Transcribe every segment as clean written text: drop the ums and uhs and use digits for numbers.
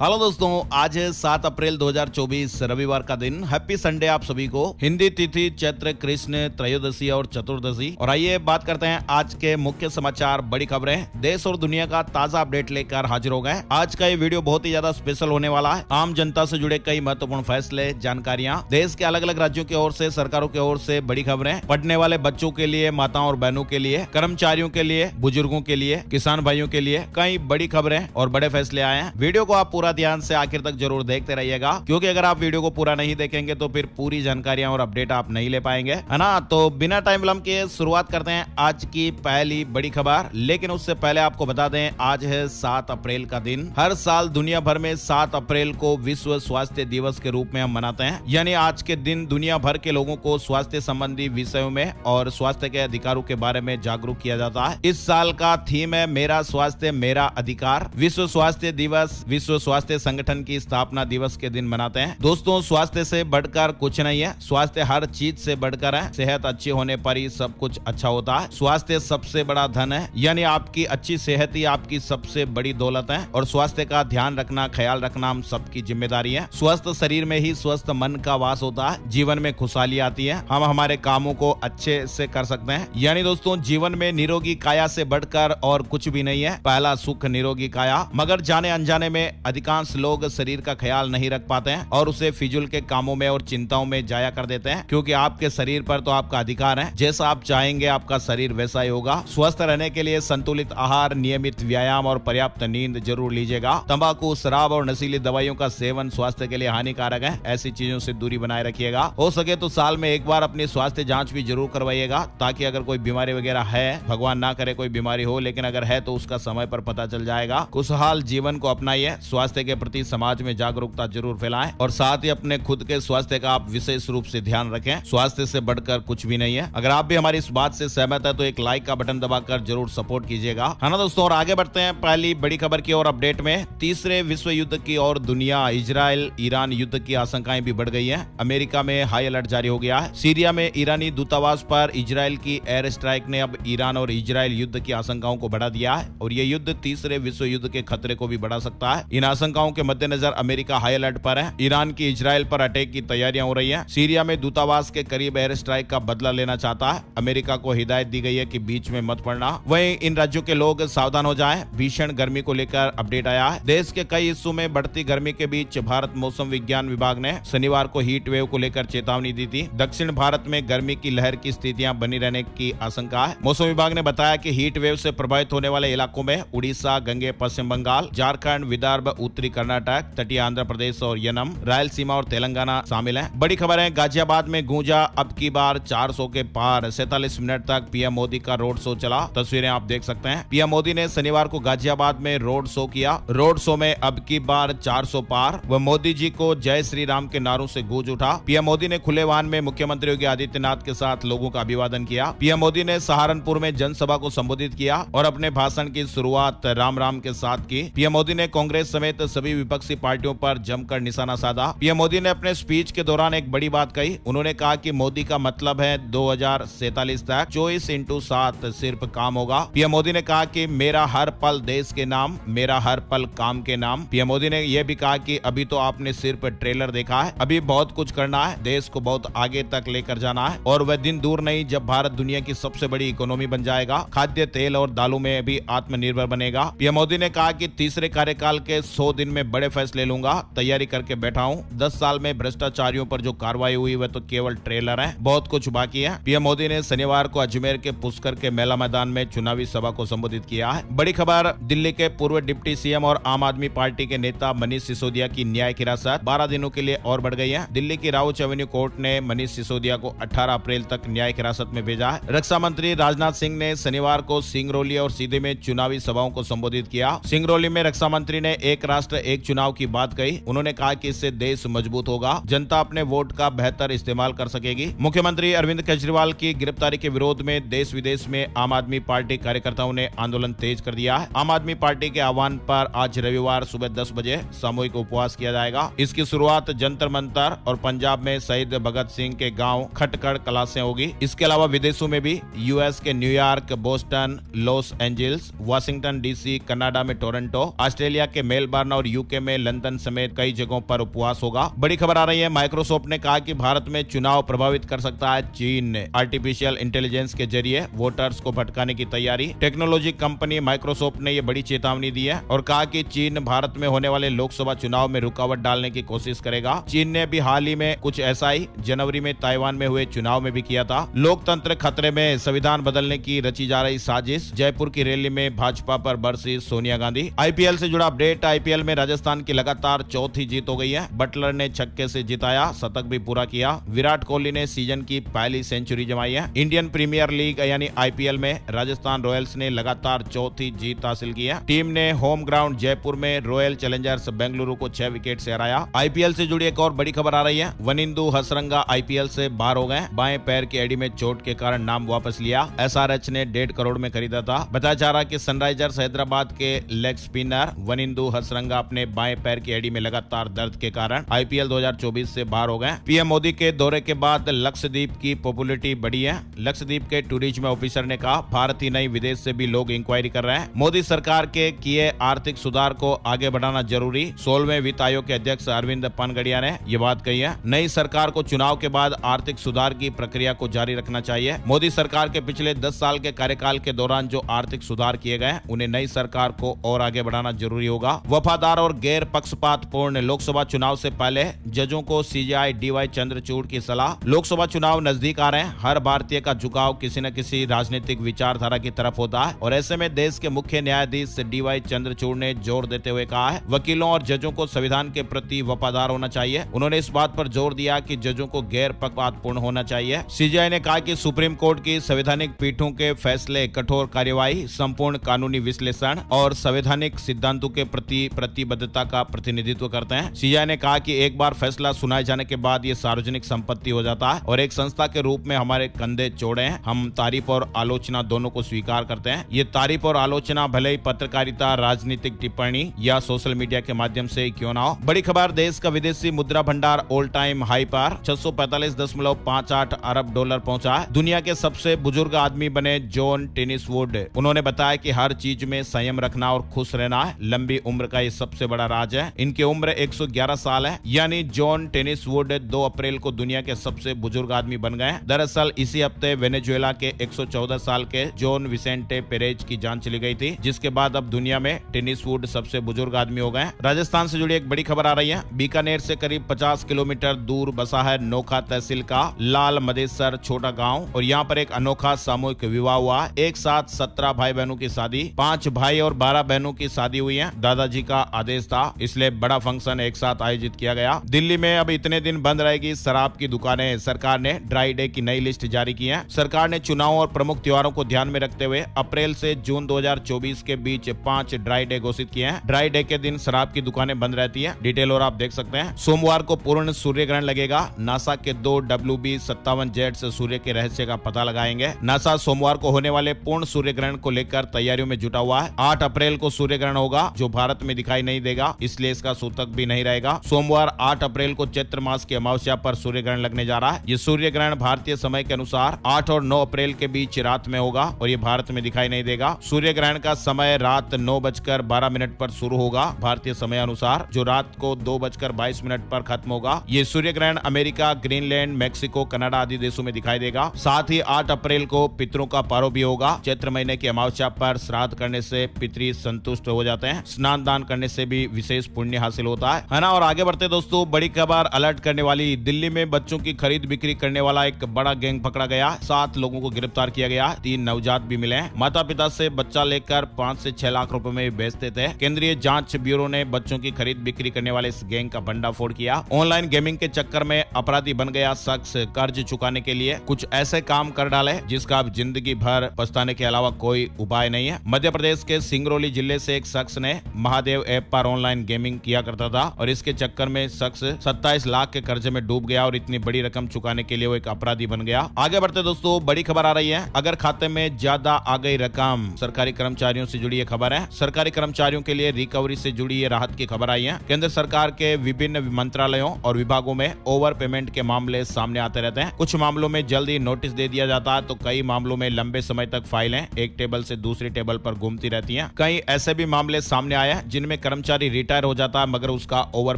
Hello दोस्तों, आज है 7 अप्रैल 2024 रविवार का दिन। हैप्पी संडे आप सभी को। हिंदी तिथि चैत्र कृष्ण त्रयोदशी और चतुर्दशी। और आइए बात करते हैं आज के मुख्य समाचार, बड़ी खबरें, देश और दुनिया का ताजा अपडेट लेकर हाजिर हो गए। आज का ये वीडियो बहुत ही ज्यादा स्पेशल होने वाला है। आम जनता से जुड़े कई महत्वपूर्ण फैसले, जानकारियां, देश के अलग अलग राज्यों की ओर से, सरकारों की ओर से बड़ी खबरें, पढ़ने वाले बच्चों के लिए, माताओं और बहनों के लिए, कर्मचारियों के लिए, बुजुर्गों के लिए, किसान भाइयों के लिए कई बड़ी खबरें और बड़े फैसले आए हैं। वीडियो को आप पूरा ध्यान से आखिर तक जरूर देखते रहिएगा, क्योंकि अगर आप वीडियो को पूरा नहीं देखेंगे तो फिर पूरी जानकारियां और अपडेट आप नहीं ले पाएंगे, है ना। तो बिना टाइम विलंब के शुरुआत करते हैं आज की पहली बड़ी खबर। लेकिन उससे पहले आपको बता दें, आज है 7 अप्रैल का दिन। हर साल दुनिया भर में 7 अप्रैल को विश्व स्वास्थ्य दिवस के रूप में हम मनाते हैं। यानी आज के दिन दुनिया भर के लोगों को स्वास्थ्य संबंधी विषयों में और स्वास्थ्य के अधिकारों के बारे में जागरूक किया जाता है। इस साल का थीम है मेरा स्वास्थ्य मेरा अधिकार। विश्व स्वास्थ्य दिवस विश्व स्वास्थ्य संगठन की स्थापना दिवस के दिन मनाते हैं। दोस्तों, स्वास्थ्य से बढ़कर कुछ नहीं है। स्वास्थ्य हर चीज से बढ़कर है। सेहत अच्छी होने पर ही सब कुछ अच्छा होता है। स्वास्थ्य सबसे बड़ा धन है, यानी आपकी अच्छी सेहत ही आपकी सबसे बड़ी दौलत है। और स्वास्थ्य का ध्यान रखना, ख्याल रखना हम सबकी जिम्मेदारी है। स्वस्थ शरीर में ही स्वस्थ मन का वास होता है। जीवन में खुशहाली आती है। हम हमारे कामों को अच्छे से कर सकते हैं। यानी दोस्तों, जीवन में निरोगी काया से बढ़कर और कुछ भी नहीं है। पहला सुख निरोगी काया। मगर जाने अनजाने में अधिकांश लोग शरीर का ख्याल नहीं रख पाते हैं और उसे फिजूल के कामों में और चिंताओं में जाया कर देते हैं। क्योंकि आपके शरीर पर तो आपका अधिकार है। जैसा आप चाहेंगे आपका शरीर वैसा ही होगा। स्वस्थ रहने के लिए संतुलित आहार, नियमित व्यायाम और पर्याप्त नींद जरूर लीजिएगा। तंबाकू, शराब और नशीली दवाइयों का सेवन स्वास्थ्य के लिए हानिकारक है। ऐसी चीजों से दूरी बनाए रखिएगा। हो सके तो साल में एक बार अपनी स्वास्थ्य जांच भी जरूर करवाइएगा, ताकि अगर कोई बीमारी वगैरह है, भगवान ना करे कोई बीमारी हो, लेकिन अगर है तो उसका समय पर पता चल जाएगा। खुशहाल जीवन को अपनाइए। स्वास्थ्य के प्रति समाज में जागरूकता जरूर फैलाएं और साथ ही अपने खुद के स्वास्थ्य का आप विशेष रूप से ध्यान रखें। स्वास्थ्य से बढ़कर कुछ भी नहीं है। अगर आप भी हमारी इस बात से सहमत है तो एक लाइक का बटन दबाकर जरूर सपोर्ट कीजिएगा, है ना दोस्तों। और आगे बढ़ते हैं पहली बड़ी खबर की ओर अपडेट में। तीसरे विश्व युद्ध की ओर दुनिया। इजराइल ईरान युद्ध की आशंकाएं भी बढ़ गई है। अमेरिका में हाई अलर्ट जारी हो गया है। सीरिया में ईरानी दूतावास पर इजराइल की एयर स्ट्राइक ने अब ईरान और इजराइल युद्ध की आशंकाओं को बढ़ा दिया है। और ये युद्ध तीसरे विश्व युद्ध के खतरे को भी बढ़ा सकता है। इन आशंकाओं के मद्देनजर अमेरिका हाई अलर्ट पर है। ईरान की इजराइल पर अटैक की तैयारियां हो रही हैं। सीरिया में दूतावास के करीब एयर स्ट्राइक का बदला लेना चाहता है। अमेरिका को हिदायत दी गई है कि बीच में मत पड़ना। वहीं इन राज्यों के लोग सावधान हो जाएं। भीषण गर्मी को लेकर अपडेट आया है। देश के कई हिस्सों में बढ़ती गर्मी के बीच भारत मौसम विज्ञान विभाग ने शनिवार को हीट वेव को लेकर चेतावनी दी थी। दक्षिण भारत में गर्मी की लहर की स्थितियां बनी रहने की आशंका है। मौसम विभाग ने बताया कि हीट वेव से प्रभावित होने वाले इलाकों में उड़ीसा, गंगे पश्चिम बंगाल, झारखंड, विदर्भ, उत्तरी कर्नाटक, तटीय आंध्र प्रदेश और यनम, रायलसीमा और तेलंगाना शामिल हैं। बड़ी खबर है, गाजियाबाद में गूंजा अब की बार 400 के पार। 47 मिनट तक पीएम मोदी का रोड शो चला। तस्वीरें आप देख सकते हैं। पीएम मोदी ने शनिवार को गाजियाबाद में रोड शो किया। रोड शो में अब की बार 400 पार। वह मोदी जी को जय श्री राम के नारों से गूंज उठा। पीएम मोदी ने खुले वाहन में मुख्यमंत्री योगी आदित्यनाथ के साथ लोगों का अभिवादन किया। पीएम मोदी ने सहारनपुर में जनसभा को संबोधित किया और अपने भाषण की शुरुआत राम राम के साथ की। पीएम मोदी ने कांग्रेस समेत सभी विपक्षी पार्टियों पर जमकर निशाना साधा। पीएम मोदी ने अपने स्पीच के दौरान एक बड़ी बात कही। उन्होंने कहा कि मोदी का मतलब है 2047 तक 24/7 सिर्फ काम होगा। पीएम मोदी ने कहा कि मेरा हर पल देश के नाम, मेरा हर पल काम के नाम। पीएम मोदी ने यह भी कहा कि अभी तो आपने सिर्फ ट्रेलर देखा है, अभी बहुत कुछ करना है। देश को बहुत आगे तक लेकर जाना है और वह दिन दूर नहीं जब भारत दुनिया की सबसे बड़ी इकोनॉमी बन जाएगा। खाद्य तेल और दालों में भी आत्मनिर्भर बनेगा। पीएम मोदी ने कहा कि तीसरे कार्यकाल के 100 दिन में बड़े फैसले लूंगा। तैयारी करके बैठा हूं। 10 साल में भ्रष्टाचारियों पर जो कार्रवाई हुई वह तो केवल ट्रेलर है, बहुत कुछ बाकी है। पीएम मोदी ने शनिवार को अजमेर के पुष्कर के मेला मैदान में चुनावी सभा को संबोधित किया है। बड़ी खबर, दिल्ली के पूर्व डिप्टी सीएम और आम आदमी पार्टी के नेता मनीष सिसोदिया की न्यायिक हिरासत 12 दिनों के लिए और बढ़ गई है। दिल्ली की राउच एवेन्यू कोर्ट ने मनीष सिसोदिया को 18 अप्रैल तक न्यायिक हिरासत में भेजा है। रक्षा मंत्री राजनाथ सिंह ने शनिवार को सिंगरौली और सीधे में चुनावी सभाओं को संबोधित किया। सिंगरौली में रक्षा मंत्री ने एक राष्ट्र एक चुनाव की बात कही। उन्होंने कहा कि इससे देश मजबूत होगा, जनता अपने वोट का बेहतर इस्तेमाल कर सकेगी। मुख्यमंत्री अरविंद केजरीवाल की गिरफ्तारी के विरोध में देश विदेश में आम आदमी पार्टी कार्यकर्ताओं ने आंदोलन तेज कर दिया है। आम आदमी पार्टी के आह्वान पर आज रविवार सुबह 10 बजे सामूहिक उपवास किया जाएगा। इसकी शुरुआत जंतर मंतर और पंजाब में शहीद भगत सिंह के गांव खटकड़ कला से होगी। इसके अलावा विदेशों में भी यूएस के New York, Boston, Los Angeles, Washington DC, Canada में टोरंटो, ऑस्ट्रेलिया के मेलबर्न मेलबर्न और यूके में लंदन समेत कई जगहों पर उपवास होगा। बड़ी खबर आ रही है, माइक्रोसॉफ्ट ने कहा कि भारत में चुनाव प्रभावित कर सकता है चीन। आर्टिफिशियल इंटेलिजेंस के जरिए वोटर्स को भटकाने की तैयारी। टेक्नोलॉजी कंपनी माइक्रोसॉफ्ट ने यह बड़ी चेतावनी दी है और कहा कि चीन भारत में होने वाले लोकसभा चुनाव में रुकावट डालने की कोशिश करेगा। चीन ने भी हाल ही में कुछ ऐसा ही जनवरी में ताइवान में हुए चुनाव में भी किया था। लोकतंत्र खतरे में, संविधान बदलने की रची जा रही साजिश। जयपुर की रैली में भाजपा पर बरसी सोनिया गांधी। आईपीएल से जुड़ा अपडेट। आईपीएल में राजस्थान की लगातार चौथी जीत हो गई है। बटलर ने छक्के से जिताया, शतक भी पूरा किया। विराट कोहली ने सीजन की पहली सेंचुरी जमाई है। इंडियन प्रीमियर लीग यानी आईपीएल में राजस्थान रॉयल्स ने लगातार चौथी जीत हासिल की है। टीम ने होम ग्राउंड जयपुर में रॉयल चैलेंजर्स बेंगलुरु को 6 विकेट से हराया। आईपीएल से जुड़ी एक और बड़ी खबर आ रही है, वनिंदु हसरंगा आईपीएल से बाहर हो गए। बाएं पैर की एड़ी में चोट के कारण नाम वापस लिया। एसआरएच ने 1.5 करोड़ में खरीदा था। बताया जा रहा कि सनराइजर्स हैदराबाद के लेग स्पिनर वनिंदु हसरंगा अपने बाएं पैर की एड़ी में लगातार दर्द के कारण आईपीएल 2024 से बाहर हो गए। पीएम मोदी के दौरे के बाद लक्षद्वीप की पॉपुलैरिटी बढ़ी है। लक्षद्वीप के टूरिज्म ऑफिसर ने कहा, भारत ही नहीं विदेश से भी लोग इंक्वायरी कर रहे हैं। मोदी सरकार के किए आर्थिक सुधार को आगे बढ़ाना जरूरी। 16वें वित्त आयोग के अध्यक्ष अरविंद पनगड़िया ने यह बात कही है। नई सरकार को चुनाव के बाद आर्थिक सुधार की प्रक्रिया को जारी रखना चाहिए। मोदी सरकार के पिछले 10 साल के कार्यकाल के दौरान जो आर्थिक सुधार किए गए, उन्हें नई सरकार को और आगे बढ़ाना जरूरी होगा। वफादार और गैर पक्षपातपूर्ण लोकसभा चुनाव से पहले जजों को सीजेआई डीवाई चंद्रचूड़ की सलाह। लोकसभा चुनाव नजदीक आ रहे हैं। हर भारतीय का झुकाव किसी न किसी राजनीतिक विचारधारा की तरफ होता है और ऐसे में देश के मुख्य न्यायाधीश डीवाई चंद्रचूड़ ने जोर देते हुए कहा है, वकीलों और जजों को संविधान के प्रति वफादार होना चाहिए। उन्होंने इस बात पर जोर दिया कि जजों को गैर पक्षपातपूर्ण होना चाहिए। सीजेआई ने कहा कि सुप्रीम कोर्ट की संवैधानिक पीठों के फैसले कठोर कार्यवाही, संपूर्ण कानूनी विश्लेषण और संवैधानिक सिद्धांतों के प्रति प्रतिबद्धता का प्रतिनिधित्व करते हैं। सीजेआई ने कहा कि एक बार फैसला सुनाए जाने के बाद ये सार्वजनिक संपत्ति हो जाता है और एक संस्था के रूप में हमारे कंधे चौड़े हैं। हम तारीफ और आलोचना दोनों को स्वीकार करते हैं। ये तारीफ और आलोचना भले ही पत्रकारिता, राजनीतिक टिप्पणी या सोशल मीडिया के माध्यम से क्यों ना हो। बड़ी खबर, देश का विदेशी मुद्रा भंडार ऑल टाइम हाई पर 645.58 अरब डॉलर पहुंचा है। दुनिया के सबसे बुजुर्ग आदमी बने जॉन टेनिसवुड। उन्होंने बताया कि हर चीज में संयम रखना और खुश रहना है लंबी उम्र का ये सबसे बड़ा राज है। इनकी उम्र 111 साल है, यानी जॉन टेनिसवुड 2 अप्रैल को दुनिया के सबसे बुजुर्ग आदमी बन गए। दरअसल इसी हफ्ते वेनेजुएला के 114 साल के जॉन विसेंटे पेरेज की जान चली गई थी, जिसके बाद अब दुनिया में टेनिसवुड सबसे बुजुर्ग आदमी हो गए। राजस्थान से जुड़ी एक बड़ी खबर आ रही है, बीकानेर से करीब 50 किलोमीटर दूर बसा है नोखा तहसील का लाल मदेसर छोटा गांव और यहाँ पर एक अनोखा सामूहिक विवाह हुआ। एक साथ 17 भाई बहनों की शादी, 5 भाई और 12 बहनों की शादी हुई है। दादाजी का आदेश था, इसलिए बड़ा फंक्शन एक साथ आयोजित किया गया। दिल्ली में अब इतने दिन बंद रहेगी शराब की दुकानें। सरकार ने ड्राई डे की नई लिस्ट जारी की है। सरकार ने चुनाव और प्रमुख त्योहारों को ध्यान में रखते हुए अप्रैल से जून 2024 के बीच 5 ड्राई डे घोषित किए हैं। ड्राई डे के दिन शराब की दुकानें बंद रहती है। डिटेल और आप देख सकते हैं। सोमवार को पूर्ण सूर्य ग्रहण लगेगा। नासा के 2 WB-57 जेट्स सूर्य के रहस्य का पता लगाएंगे। नासा सोमवार को होने वाले पूर्ण सूर्य ग्रहण को लेकर तैयारियों में जुटा हुआ है। 8 अप्रैल को सूर्य ग्रहण होगा, जो भारत में दिखाई नहीं देगा, इसलिए इसका सूतक भी नहीं रहेगा। सोमवार 8 अप्रैल को चैत्र मास की अमावस्या पर सूर्य ग्रहण लगने जा रहा है। ये सूर्य ग्रहण भारतीय समय के अनुसार 8 और 9 अप्रैल के बीच रात में होगा और ये भारत में दिखाई नहीं देगा। सूर्य ग्रहण का समय रात 9:12 पर शुरू होगा भारतीय समय अनुसार, जो रात को 2:22 पर खत्म होगा। ये सूर्य ग्रहण अमेरिका, ग्रीनलैंड, मैक्सिको, कनाडा आदि देशों में दिखाई देगा। साथ ही 8 अप्रैल को पितरों का पर्व भी होगा। चैत्र महीने की अमावस्या पर श्राद्ध करने से पितृ संतुष्ट हो जाते हैं। स्नान दान करने से भी विशेष पुण्य हासिल होता है ना। और आगे बढ़ते दोस्तों, बड़ी खबर अलर्ट करने वाली। दिल्ली में बच्चों की खरीद बिक्री करने वाला एक बड़ा गैंग पकड़ा गया। 7 लोगों को गिरफ्तार किया गया। 3 नवजात भी मिले। माता पिता से बच्चा लेकर 5 से 6 लाख रुपए में बेचते थे। केंद्रीय जांच ब्यूरो ने बच्चों की खरीद बिक्री करने वाले इस गैंग का भंडाफोड़ किया। ऑनलाइन गेमिंग के चक्कर में अपराधी बन गया शख्स कर्ज चुकाने के लिए कुछ ऐसे काम कर डाले जिसका अब जिंदगी भर पछताने के अलावा कोई उपाय नहीं है। मध्य प्रदेश के सिंगरौली जिले से एक शख्स ने महादेव ऐप पर ऑनलाइन गेमिंग किया करता था और इसके चक्कर में शख्स 27 लाख के कर्जे में डूब गया और इतनी बड़ी रकम चुकाने के लिए वो एक अपराधी बन गया। आगे बढ़ते दोस्तों, बड़ी खबर आ रही है, अगर खाते में ज्यादा आ गई रकम। सरकारी कर्मचारियों से जुड़ी ये खबर है। सरकारी कर्मचारियों के लिए रिकवरी से जुड़ी ये राहत की खबर आई है। केंद्र सरकार के विभिन्न मंत्रालयों और विभागों में ओवर पेमेंट के मामले सामने आते रहते हैं। कुछ मामलों में जल्दी नोटिस दे दिया जाता है तो कई मामलों में लंबे समय तक फाइलें एक टेबल से दूसरी टेबल पर घूमती रहती हैं। कई ऐसे भी मामले सामने आए हैं जिनमें में कर्मचारी रिटायर हो जाता है मगर उसका ओवर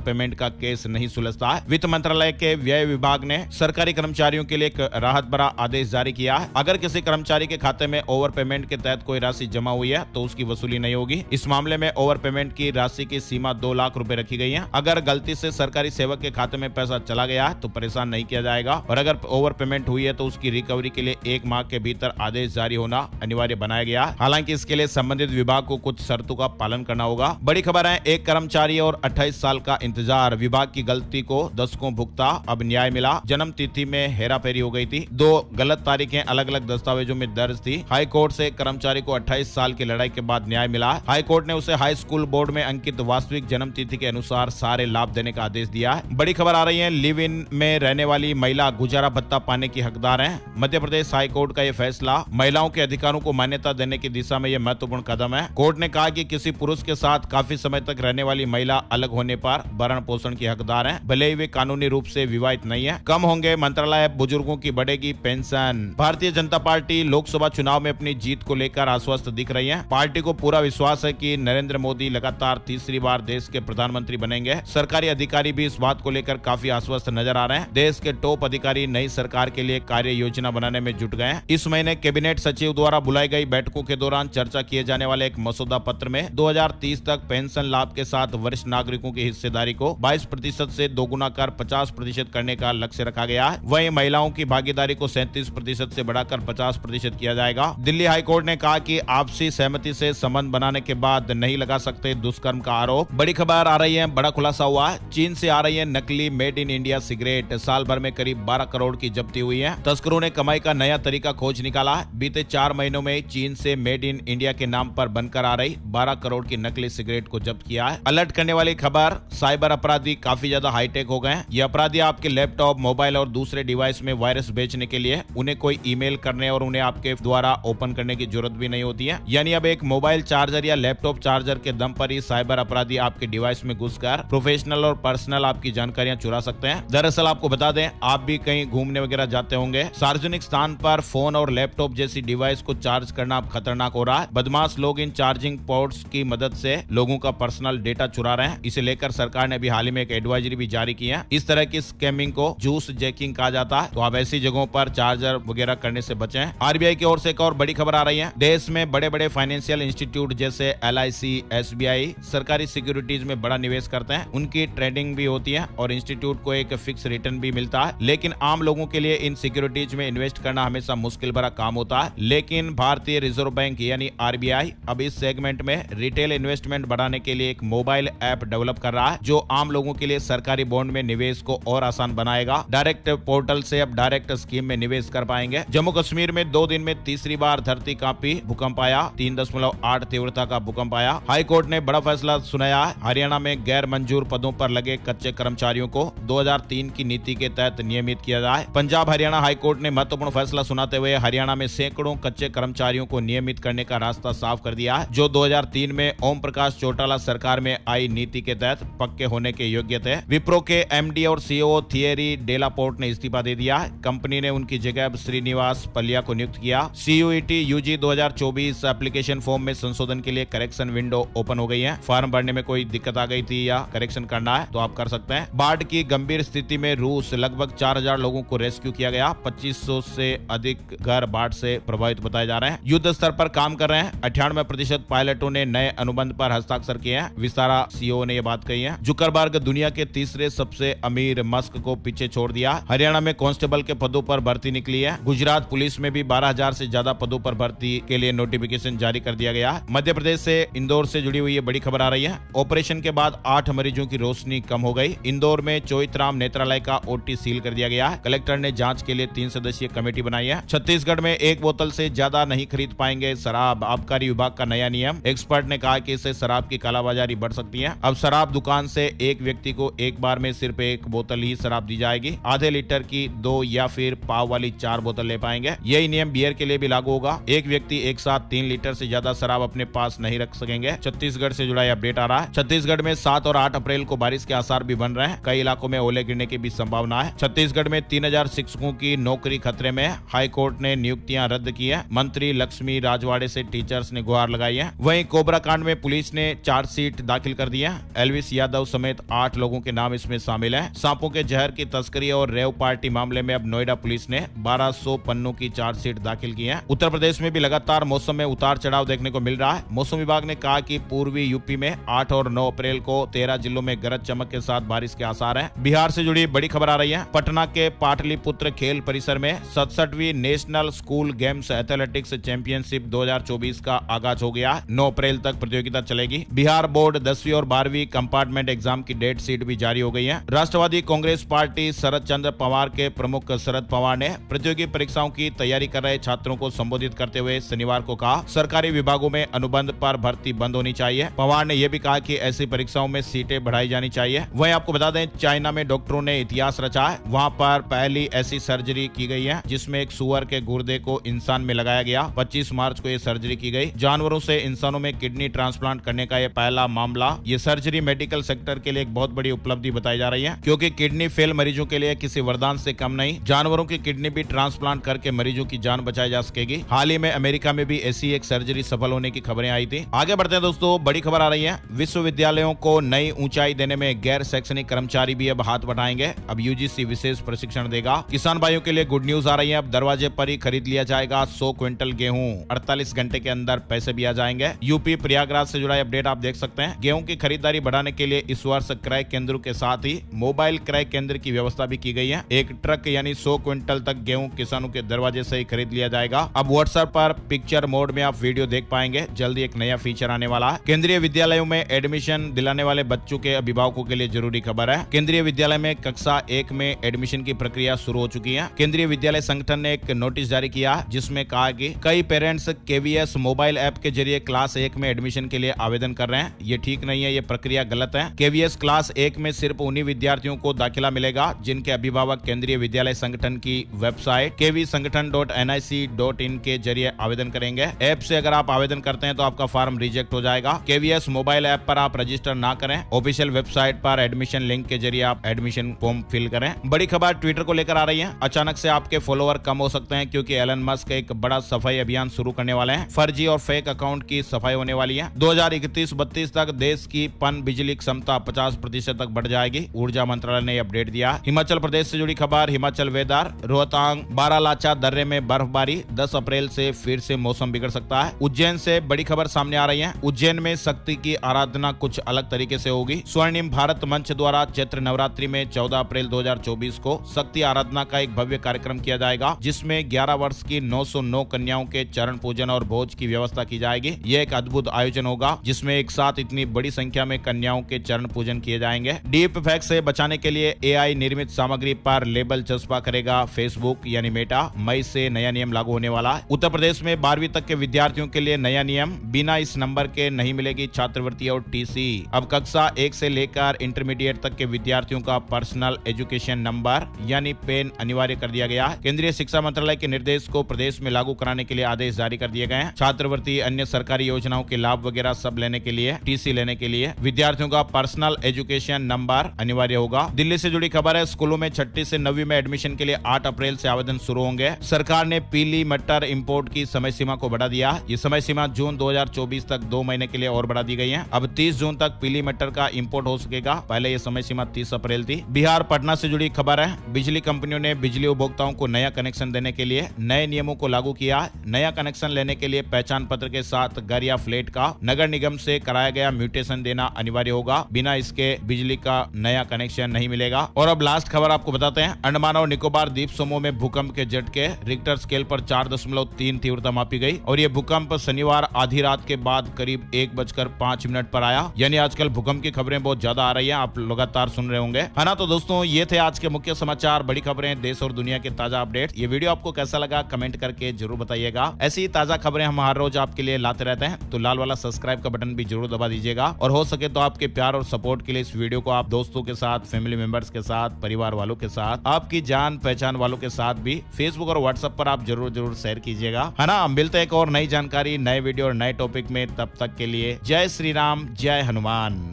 पेमेंट का केस नहीं सुलझता है। वित्त मंत्रालय के व्यय विभाग ने सरकारी कर्मचारियों के लिए एक राहत भरा आदेश जारी किया है। अगर किसी कर्मचारी के खाते में ओवर पेमेंट के तहत कोई राशि जमा हुई है तो उसकी वसूली नहीं होगी। इस मामले में ओवर पेमेंट की राशि की सीमा 2 लाख रुपए रखी गई है। अगर गलती से सरकारी सेवक के खाते में पैसा चला गया है तो परेशान नहीं किया जाएगा और अगर ओवर पेमेंट हुई है तो उसकी रिकवरी के लिए 1 माह के भीतर आदेश जारी होना अनिवार्य बनाया गया। हालांकि इसके लिए संबंधित विभाग को कुछ शर्तों का पालन करना होगा। बड़ी खबर है, एक कर्मचारी और 28 साल का इंतजार, विभाग की गलती को दशकों भुगता, अब न्याय मिला। जन्म तिथि में हेराफेरी हो गई थी। 2 गलत तारीखें अलग अलग दस्तावेजों में दर्ज थी। हाई कोर्ट से कर्मचारी को 28 साल की लड़ाई के बाद न्याय मिला। हाई कोर्ट ने उसे हाई स्कूल बोर्ड में अंकित वास्तविक जन्म तिथि के अनुसार सारे लाभ देने का आदेश दिया है। बड़ी खबर आ रही है, लिव इन में रहने वाली महिला गुजारा भत्ता पाने की हकदार है। मध्य प्रदेश हाई कोर्ट का यह फैसला महिलाओं के अधिकारों को मान्यता देने की दिशा में यह महत्वपूर्ण कदम है। कोर्ट ने कहा कि किसी पुरुष के साथ काफी समय तक रहने वाली महिला अलग होने पर भरण पोषण की हकदार है, भले ही वे कानूनी रूप से विवाहित नहीं है। कम होंगे मंत्रालय, बुजुर्गों की बढ़ेगी पेंशन। भारतीय जनता पार्टी लोकसभा चुनाव में अपनी जीत को लेकर आश्वस्त दिख रही है। पार्टी को पूरा विश्वास है कि नरेंद्र मोदी लगातार तीसरी बार देश के प्रधानमंत्री बनेंगे। सरकारी अधिकारी भी इस बात को लेकर काफी आश्वस्त नजर आ रहे हैं। देश के टॉप अधिकारी नई सरकार के लिए कार्य योजना बनाने में जुट गए हैं। इस महीने कैबिनेट सचिव द्वारा बुलाई गई बैठकों के दौरान चर्चा किए जाने वाले एक मसौदा पत्र में 2030 तक पेंशन लाभ के साथ वरिष्ठ नागरिकों की हिस्सेदारी को 22% से दोगुना कर 50% करने का लक्ष्य रखा गया है। वहीं महिलाओं की भागीदारी को 37% से बढ़ाकर 50% किया जाएगा। दिल्ली हाई कोर्ट ने कहा कि आपसी सहमति से संबंध बनाने के बाद नहीं लगा सकते दुष्कर्म का आरोप। बड़ी खबर आ रही है, बड़ा खुलासा हुआ है। चीन से आ रही है नकली मेड इन इंडिया सिगरेट। साल भर में करीब 12 करोड़ की जब्ती हुई है। तस्करों ने कमाई का नया तरीका खोज निकाला है। बीते 4 महीनों में चीन से मेड इन इंडिया के नाम पर बनकर आ रही 12 करोड़ की नकली सिगरेट को जब्त किया है। अलर्ट करने वाली खबर, साइबर अपराधी काफी ज्यादा हाईटेक हो गए हैं। ये अपराधी आपके लैपटॉप, मोबाइल और दूसरे डिवाइस में वायरस बेचने के लिए उन्हें कोई ईमेल करने और उन्हें आपके द्वारा ओपन करने की जरूरत भी नहीं होती है। यानी अब एक मोबाइल चार्जर या लैपटॉप चार्जर के दम पर ही साइबर अपराधी आपके डिवाइस में घुसकर प्रोफेशनल और पर्सनल आपकी जानकारियां चुरा सकते हैं। दरअसल आपको बता दें, आप भी कहीं घूमने वगैरह जाते होंगे, सार्वजनिक स्थान पर फोन और लैपटॉप जैसी डिवाइस को चार्ज करना अब खतरनाक हो रहा है। बदमाश लोग इन चार्जिंग पोर्ट्स की मदद से लोगों का पर्सनल डेटा चुरा रहे हैं। इसे लेकर सरकार ने अभी हाल ही में एक एडवाइजरी भी जारी की है। इस तरह की स्कैमिंग को जूस जैकिंग कहा जाता है, तो आप ऐसी जगहों पर चार्जर वगैरह करने से बचें। आरबीआई की ओर से एक और बड़ी खबर आ रही है। देश में बड़े बड़े फाइनेंशियल इंस्टीट्यूट जैसे LIC, SBI सरकारी सिक्योरिटीज में बड़ा निवेश करते हैं। उनकी ट्रेडिंग भी होती है और इंस्टीट्यूट को एक फिक्स रिटर्न भी मिलता है। लेकिन आम लोगों के लिए इन सिक्योरिटीज में इन्वेस्ट करना हमेशा मुश्किल भरा काम होता है। लेकिन भारतीय रिजर्व बैंक यानी RBI अब इस सेगमेंट में रिटेल इन्वेस्टमेंट बढ़ाने के लिए एक मोबाइल ऐप डेवलप कर रहा है जो आम लोगों के लिए सरकारी बॉन्ड में निवेश को और आसान बनाएगा। डायरेक्ट पोर्टल से अब डायरेक्ट स्कीम में निवेश कर पाएंगे। जम्मू कश्मीर में 2 दिन में तीसरी बार धरती कांपी, भूकंप आया। 3.8 तीव्रता का भूकंप आया। हाई कोर्ट ने बड़ा फैसला सुनाया। हरियाणा में गैर मंजूर पदों पर लगे कच्चे कर्मचारियों को 2003 की नीति के तहत नियमित किया जाए। पंजाब हरियाणा हाई कोर्ट ने महत्वपूर्ण फैसला सुनाते हुए हरियाणा में सैकड़ों कच्चे कर्मचारियों को नियमित करने का रास्ता साफ कर दिया है, जो 2003 में ओम प्रकाश चौटाला सरकार में आई नीति के तहत पक्के होने के योग्य थे। विप्रो के MD और CEO थियरी डेलापोर्ट ने इस्तीफा दे दिया। कंपनी ने उनकी जगह श्रीनिवास पलिया को नियुक्त किया। CUET UG 2024 एप्लीकेशन फॉर्म में संशोधन के लिए करेक्शन विंडो ओपन हो गई है। फॉर्म भरने में कोई दिक्कत आ गई थी या करेक्शन करना है तो आप कर सकते हैं। बाढ़ की गंभीर स्थिति में रूस, लगभग 4000 लोगों को रेस्क्यू किया गया। 2500 से अधिक घर बाढ़ से प्रभावित बताए जा रहे हैं। युद्ध स्तर पर काम कर रहे हैं। 98% पायलटों ने नए अनुबंध पर हस्ताक्षर किए हैं। विस्तारा CEO ने यह बात कही है। जुकरबर्ग दुनिया के तीसरे सबसे अमीर, मस्क को पीछे छोड़ दिया। हरियाणा में कांस्टेबल के पदों पर भर्ती निकली है। गुजरात पुलिस में भी 12,000 से ज्यादा पदों पर भर्ती के लिए नोटिफिकेशन जारी कर दिया गया। मध्य प्रदेश से इंदौर से जुड़ी हुई ये बड़ी खबर आ रही है। ऑपरेशन के बाद 8 मरीजों की रोशनी कम हो गई। इंदौर में चोइथराम नेत्रालय का OT सील कर दिया गया है। कलेक्टर ने जांच के लिए 3 सदस्यीय कमेटी बनाई है। छत्तीसगढ़ में 1 बोतल से ज्यादा नहीं खरीद पाएंगे शराब, आबकारी विभाग का नया नियम। एक्सपर्ट ने कहा कि इससे शराब की कालाबाजारी बढ़ सकती है। अब शराब दुकान से एक व्यक्ति को एक बार में सिर्फ 1 बोतल ही शराब दी जाएगी। आधे लीटर की 2 या फिर पाव वाली 4 बोतल ले पाएंगे। यही नियम बियर के लिए भी लागू होगा। एक व्यक्ति एक साथ 3 लीटर से ज्यादा शराब अपने पास नहीं रख सकेंगे। छत्तीसगढ़ से जुड़ा अपडेट आ रहा है। छत्तीसगढ़ में 7 और 8 अप्रैल को बारिश के आसार भी बन रहे हैं। कई इलाकों में ओले गिरने की भी संभावना है। छत्तीसगढ़ में 3000 शिक्षकों की नौकरी खतरे में। हाई कोर्ट ने नियुक्तियां रद्द की है। मंत्री लक्ष्मी राजवाड़े से टीचर्स ने गुहार लगाई है। वहीं कोबरा कांड में पुलिस ने चार्जशीट दाखिल कर दी है। एल्विस यादव समेत 8 लोगों के नाम इसमें शामिल हैं। सांपों के जहर की तस्करी और रेव पार्टी मामले में अब नोएडा पुलिस ने 1200 पन्नों की चार्जशीट दाखिल की है। उत्तर प्रदेश में भी लगातार मौसम में उतार चढ़ाव देखने को मिल रहा है। मौसम विभाग ने कहा कि पूर्वी यूपी में 8 और 9 अप्रैल को 13 जिलों में गरज चमक के साथ बारिश के आसार हैं। बिहार से जुड़ी बड़ी खबर आ रही है। पटना के पाटलिपुत्र खेल परिसर में 67वीं national school games athletics championship 2024 का आगाज हो गया। 9 अप्रैल तक प्रतियोगिता चलेगी। बिहार बोर्ड 10वीं और 12वीं कंपार्टमेंट एग्जाम की डेट शीट भी जारी हो गई है। राष्ट्रवादी कांग्रेस पार्टी शरद चंद्र पवार के प्रमुख शरद पवार ने प्रतियोगी परीक्षाओं की तैयारी कर रहे छात्रों को संबोधित करते हुए शनिवार को कहा, सरकारी विभागों में अनुबंध पर भर्ती बंद होनी चाहिए। पवार ने यह भी कहा कि ऐसी परीक्षाओं में सीटें बढ़ाई जानी चाहिए। वहीं आपको बता दें, चाइना में डॉक्टरों ने इतिहास रचा है। वहां पर पहली ऐसी सर्जरी की गई है जिसमें एक सुअर के गुर्दे को इंसान में लगाया गया। 25 मार्च को यह सर्जरी की गई। जानवरों से इंसानों में किडनी ट्रांसप्लांट करने का यह पहला मामला। ये सर्जरी मेडिकल सेक्टर के लिए एक बहुत बड़ी उपलब्धि बताई जा रही है, क्योंकि किडनी फेल मरीजों के लिए किसी वरदान से कम नहीं। जानवरों की किडनी भी ट्रांसप्लांट करके मरीजों की जान बचाई जा सकेगी। हाल ही में अमेरिका में भी ऐसी एक सर्जरी सफल होने की खबरें आई थी। आगे बढ़ते हैं दोस्तों, बड़ी खबर आ रही है। विश्वविद्यालयों को नई ऊंचाई देने में गैर शैक्षणिक कर्मचारी भी अब हाथ बढ़ाएंगे। अब यूजीसी विशेष प्रशिक्षण देगा। किसान भाइयों के लिए गुड न्यूज आ रही है। अब दरवाजे पर ही खरीद लिया जाएगा 100 क्विंटल गेहूं। 48 घंटे के अंदर पैसे भी आ जाएंगे। यूपी प्रयागराज से जुड़ा अपडेट आप देख सकते हैं। गेहूं की खरीदारी बढ़ाने के लिए इस वर्ष क्रय केंद्रों के साथ ही मोबाइल क्रय केंद्र की व्यवस्था भी की गई है। एक ट्रक यानी 100 क्विंटल तक गेहूं किसानों के दरवाजे से ही खरीद लिया जाएगा। अब व्हाट्सएप पर पिक्चर मोड में आप वीडियो देख पाएंगे। जल्दी एक नया फीचर आने वाला है। केंद्रीय विद्यालयों में एडमिशन दिलाने वाले बच्चों के अभिभावकों के लिए जरूरी खबर है। केंद्रीय विद्यालय में कक्षा 1 में एडमिशन की प्रक्रिया शुरू हो चुकी है। केंद्रीय विद्यालय संगठन ने एक नोटिस जारी किया जिसमें कहा कि कई पेरेंट्स केवीएस मोबाइल ऐप के जरिए क्लास 1 में एडमिशन के लिए आवेदन कर रहे हैं। ये ठीक नहीं है, ये प्रक्रिया गलत है। केवीएस क्लास 1 में सिर्फ उन्हीं विद्यार्थियों को दाखिला मिलेगा जिनके अभिभावक केंद्रीय विद्यालय संगठन की वेबसाइट kvsangathan.nic.in के जरिए आवेदन करेंगे। ऐप से अगर आप आवेदन करते हैं तो आपका फॉर्म रिजेक्ट हो जाएगा। केवीएस मोबाइल ऐप पर आप रजिस्टर ना करें। ऑफिशियल वेबसाइट पर एडमिशन लिंक के जरिए आप एडमिशन फॉर्म फिल करें। बड़ी खबर ट्विटर को लेकर आ रही है। अचानक से आपके फॉलोअर कम हो सकते हैं क्योंकि एलन मस्क एक बड़ा सफाई अभियान शुरू करने वाले हैं। फर्जी और फेक अकाउंट की सफाई होने वाली है। 2031-32 तक देश की पन बिजली क्षमता 50% तक बढ़ जाएगी। ऊर्जा मंत्रालय ने अपडेट दिया। हिमाचल प्रदेश से जुड़ी खबर। हिमाचल वेदर, रोहतांग बारालाचा दर्रे में बर्फबारी। 10 अप्रैल से फिर से मौसम बिगड़ सकता है। उज्जैन से बड़ी खबर सामने आ रही है। उज्जैन में शक्ति की आराधना कुछ अलग तरीके से होगी। स्वर्णिम भारत मंच द्वारा चैत्र नवरात्रि में 14 अप्रैल 2024 को शक्ति आराधना का एक भव्य कार्यक्रम किया जाएगा, जिसमें 11 वर्ष की 909 कन्याओं के चरण पूजन और भोज की व्यवस्था की जाएगी। यह एक अद्भुत आयोजन होगा जिसमें एक साथ इतनी बड़ी संख्या में कन्याओं के चरण पूजन किए जाएंगे। डीप फेक से बचाने के लिए एआई निर्मित सामग्री पर लेबल चस्पा करेगा फेसबुक यानी मेटा। मई से नया नियम लागू होने वाला है। उत्तर प्रदेश में 12वीं तक के विद्यार्थियों के लिए नया नियम। बिना इस नंबर के नहीं मिलेगी छात्रवृत्ति और टीसी। अब कक्षा 1 से लेकर इंटरमीडिएट तक के विद्यार्थियों का पर्सनल एजुकेशन नंबर यानी पेन अनिवार्य कर दिया गया है। केंद्रीय शिक्षा मंत्रालय के निर्देश को प्रदेश में लागू कराने के लिए आदेश जारी कर दिए गए हैं। छात्रवृत्ति, अन्य सरकारी योजनाओं के लाभ वगैरह सब लेने के लिए, टीसी लेने के लिए विद्यार्थियों का पर्सनल एजुकेशन नंबर अनिवार्य होगा। दिल्ली से जुड़ी खबर है। स्कूलों में 6ठी से 9वीं में एडमिशन के लिए 8 अप्रैल से आवेदन शुरू होंगे। सरकार ने पीली मटर इंपोर्ट की समय सीमा को बढ़ा दिया। ये समय सीमा जून 2024 तक 2 महीने के लिए और बढ़ा दी गई है। अब 30 जून तक पीली मटर का इंपोर्ट हो सकेगा। पहले ये समय सीमा 30 अप्रैल थी। बिहार पटना से जुड़ी खबर है। बिजली कंपनियों ने बिजली उपभोक्ताओं को नया कनेक्शन देने के लिए नए नियमों को लागू किया। नया कनेक्शन लेने के लिए पहचान पत्र के साथ घर या फ्लैट का नगर निगम से कराया गया म्यूटेशन देना अनिवार्य होगा। बिना इसके बिजली का नया कनेक्शन नहीं मिलेगा। और अब लास्ट खबर आपको बताते हैं। अंडमान और निकोबार द्वीप समूह में भूकंप के झटके। रिक्टर स्केल पर 4.3 तीव्रता मापी गई और ये भूकंप शनिवार आधी रात के बाद करीब 1:05 पर आया। यानी आजकल भूकंप की खबरें बहुत ज्यादा आ रही हैं। आप लगातार सुन रहे होंगे, है ना। तो दोस्तों, ये थे आज के मुख्य समाचार, बड़ी खबरें, देश और दुनिया के ताजा अपडेट। ये वीडियो आपको कैसा लगा कमेंट करके जरूर बताइएगा। ऐसी ही ताजा खबरें हम हर रोज आपके लिए लाते रहते हैं, तो लाल वाला सब्सक्राइब का बटन भी जरूर दबा दीजिएगा। और हो सके तो आपके प्यार और सपोर्ट के लिए इस वीडियो को आप दोस्तों के साथ, फैमिली मेंबर्स के साथ, परिवार वालों के साथ, आपकी जान पहचान वालों के साथ भी फेसबुक और व्हाट्सएप पर आप जरूर शेयर कीजिएगा, है ना। मिलते हैं एक और नई जानकारी, नए वीडियो और नए टॉपिक में। तब तक के लिए जय श्री राम, जय हनुमान।